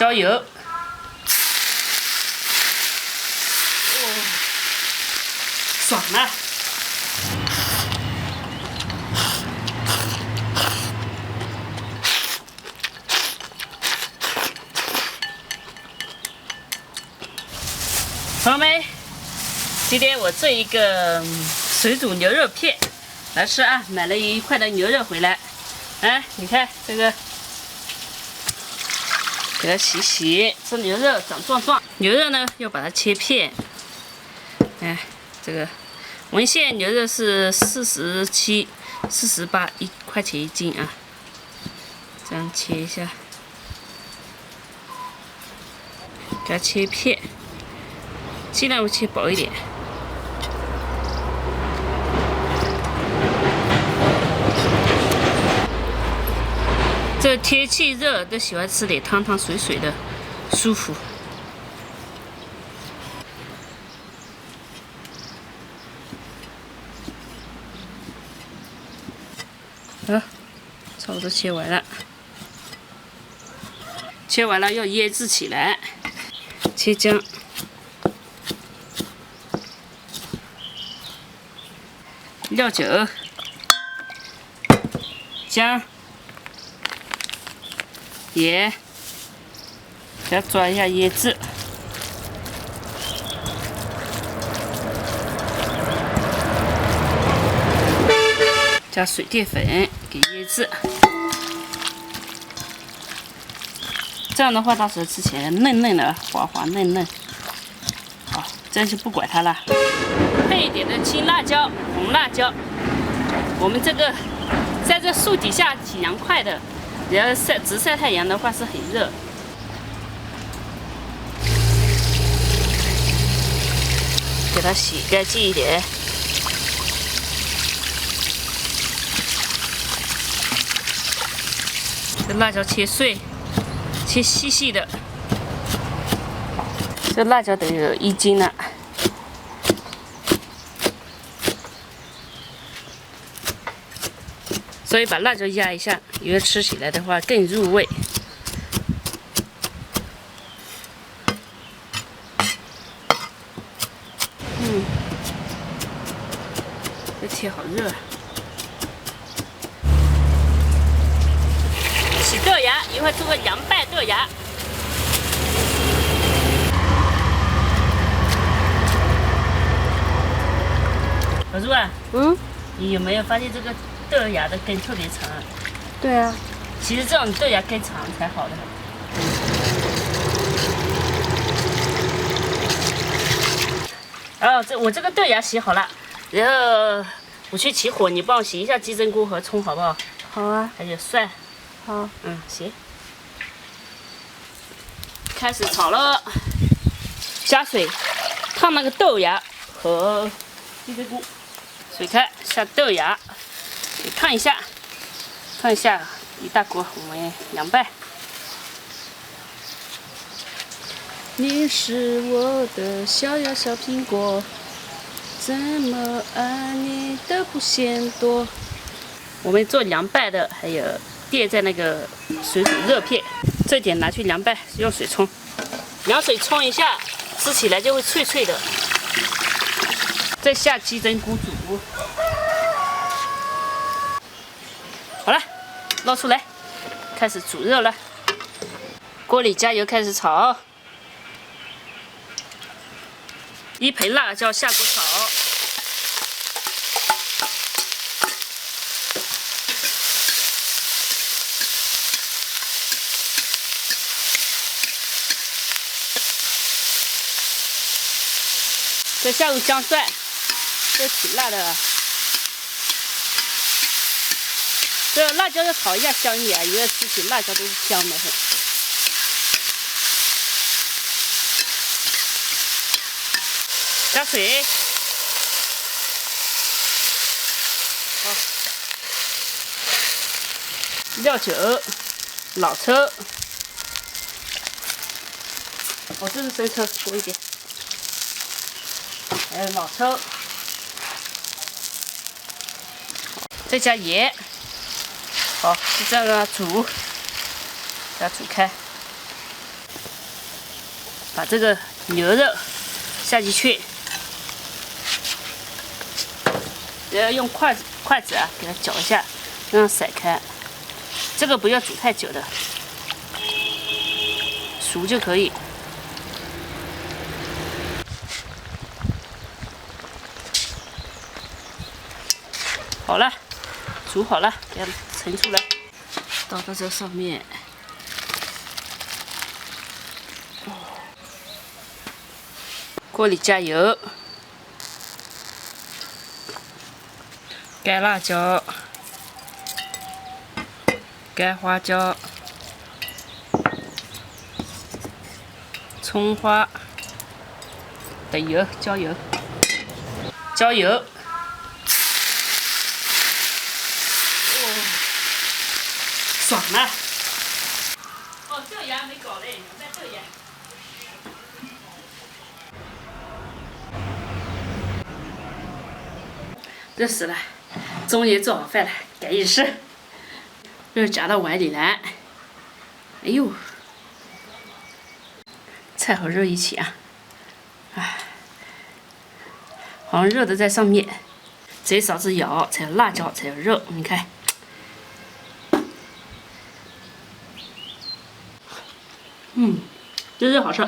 烧油，哦，爽了。朋友们，今天我做一个水煮牛肉片来吃啊！买了1块的牛肉回来，哎，你看这个，给它洗洗，这牛肉长壮壮。牛肉呢要把它切片，哎，这个文县牛肉是47、48，1块钱1斤啊，这样切一下，给它切片。 尽量切薄一点。这天气热，都喜欢吃点汤汤水水的，舒服。好，差不多切完了。切完了要腌制起来，切姜。 料酒、姜、盐，给它抓一下腌制。加水淀粉给腌制，这样的话到时候吃起来嫩嫩的、滑滑嫩嫩。好，这样就不管它了。 配一点的青辣椒、红辣椒。我们这个在这树底下挺凉快的，你要直晒太阳的话是很热。给它洗干净一点。这辣椒切碎，切细细的。这辣椒得有1斤了。 所以把辣椒压一下，因为吃起来的话更入味。这天好热。洗豆芽，一会儿做个凉拌豆芽。小猪啊，你有没有发现这个？ 豆芽的根特别长，对啊，其实这种豆芽根长才好的。哦，我这个豆芽洗好了，然后我去起火，你帮我洗一下鸡胗菇和葱，好不好？好啊。还有蒜。好。行。开始炒了，加水，烫那个豆芽和鸡胗菇，水开，下豆芽。 烫一下，一大锅，我们凉拌。你是我的小呀小苹果，怎么爱你都不嫌多。我们做凉拌的，还有垫在那个水煮肉片，这点拿去凉拌，用水冲，凉水冲一下，吃起来就会脆脆的。再下鸡胗菇煮。 好了，捞出来，开始煮肉了。锅里加油，开始炒。1盆辣椒下锅炒。再下入姜蒜，这挺辣的。 这辣椒要炒一下香一点，因为吃起辣椒都是香的很。加水，好，料酒、老抽，哦，这是生抽，多一点，还有老抽，再加盐。 好，就这样煮，给它煮开。把这个牛肉下进去，然后用筷子啊给它搅一下，让它散开。这个不要煮太久的，熟就可以。好了，煮好了，给它盛出来，倒到这上面。锅里加油，干辣椒，干花椒，葱花的油，浇油，爽了！哦，豆芽没搞嘞，你在豆芽。热死了，终于做好饭了，赶紧吃。肉夹到碗里来。哎呦，菜和肉一起啊！哎，好像肉都在上面，贼勺子舀才有辣椒，才有肉。你看，这肉好吃。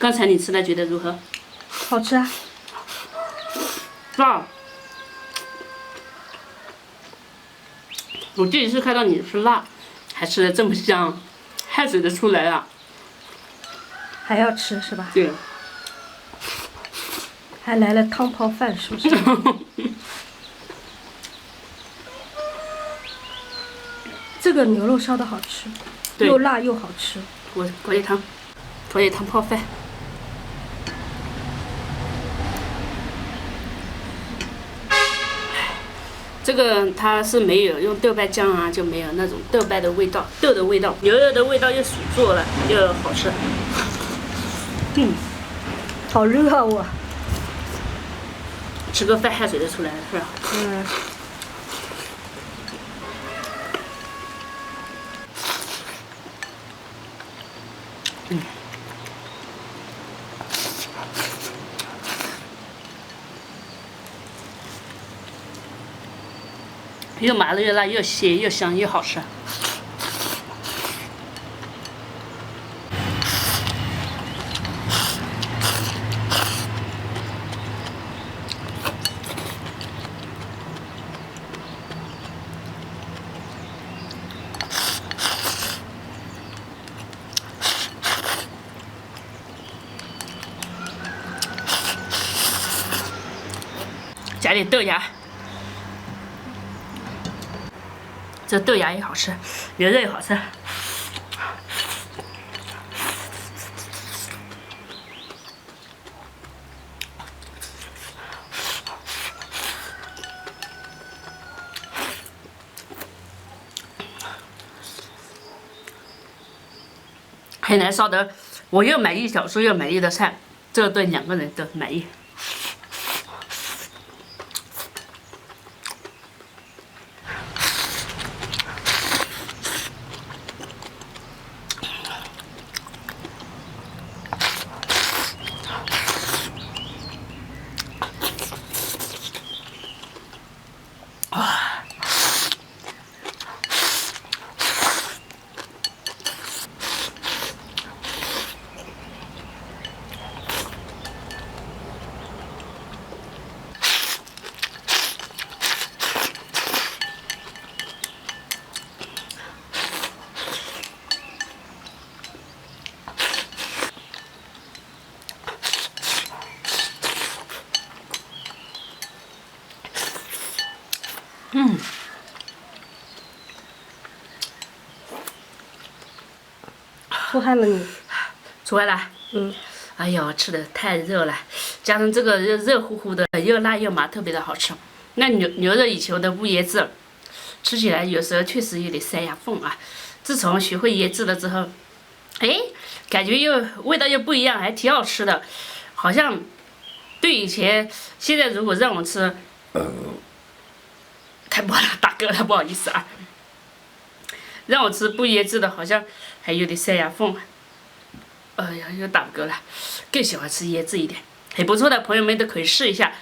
刚才你吃的觉得如何？好吃啊！辣。我第一次看到你吃辣，还吃的这么香，汗水都出来了。还要吃是吧？对。还来了汤泡饭，是不是？这个牛肉烧的好吃，又辣又好吃。锅里汤泡饭。这个它是没有用豆瓣酱啊，就没有那种豆瓣的味道，豆的味道，牛肉的味道又熟做了，又好吃。好热啊我！吃个饭汗水都出来了，是吧？又麻了又辣又鲜又香又好吃。加点豆芽。这豆芽也好吃，牛肉也好吃。很难烧的，我又满意小叔又满意的菜，这顿2个人都满意。出汗了你？出来了。哎呦，吃的太热了，加上这个热乎乎的，又辣又麻，特别的好吃。那牛肉以前我都不腌制，吃起来有时候确实有点塞牙缝啊。自从学会腌制了之后，哎，感觉又味道又不一样，还挺好吃的。好像对以前，现在如果让我吃，太不了，打嗝了，不好意思啊。让我吃不腌制的，好像还有点塞牙缝。哎呀，又打嗝了，更喜欢吃腌制一点，很不错的，朋友们都可以试一下。